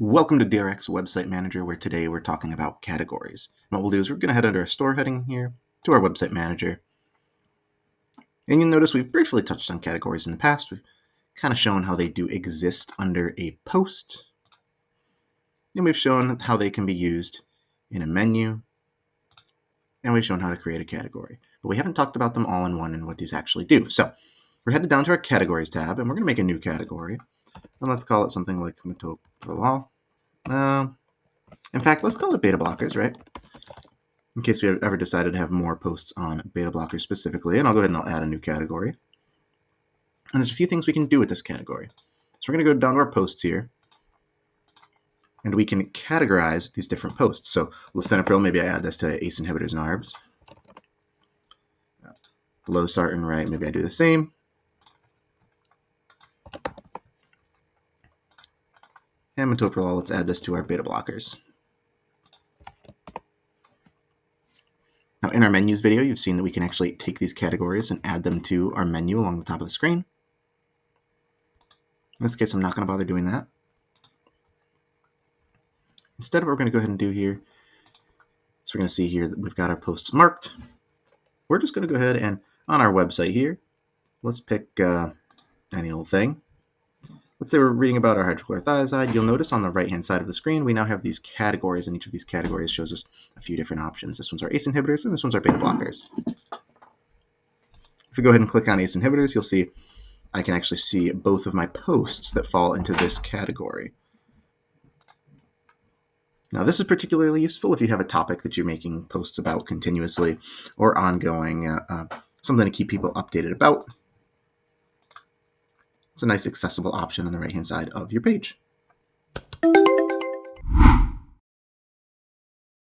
Welcome to DRX Website Manager, where today we're talking about categories. And what we'll do is we're going to head under our store heading here to our Website Manager. And you'll notice we've briefly touched on categories in the past. We've kind of shown how they do exist under a post. And we've shown how they can be used in a menu. And we've shown how to create a category. But we haven't talked about them all in one and what these actually do. So we're headed down to our Categories tab, and we're going to make a new category. And let's call it something like metoprolol. In fact, let's call it beta blockers, right? In case we ever decided to have more posts on beta blockers specifically. And I'll go ahead and I'll add a new category. And there's a few things we can do with this category. So we're going to go down to our posts here. And we can categorize these different posts. So lisinopril, maybe I add this to ACE inhibitors and ARBs. Losartan, right? Maybe I do the same. And metoprolol, let's add this to our beta blockers. Now, in our menus video, you've seen that we can actually take these categories and add them to our menu along the top of the screen. In this case, I'm not going to bother doing that. Instead, what we're going to go ahead and do here is we're going to see here that we've got our posts marked. We're just going to go ahead and on our website here, let's pick any old thing. Let's say we're reading about our hydrochlorothiazide. You'll notice on the right-hand side of the screen, we now have these categories, and each of these categories shows us a few different options. This one's our ACE inhibitors, and this one's our beta blockers. If we go ahead and click on ACE inhibitors, you'll see I can actually see both of my posts that fall into this category. Now, this is particularly useful if you have a topic that you're making posts about continuously or ongoing, something to keep people updated about. It's a nice accessible option on the right-hand side of your page.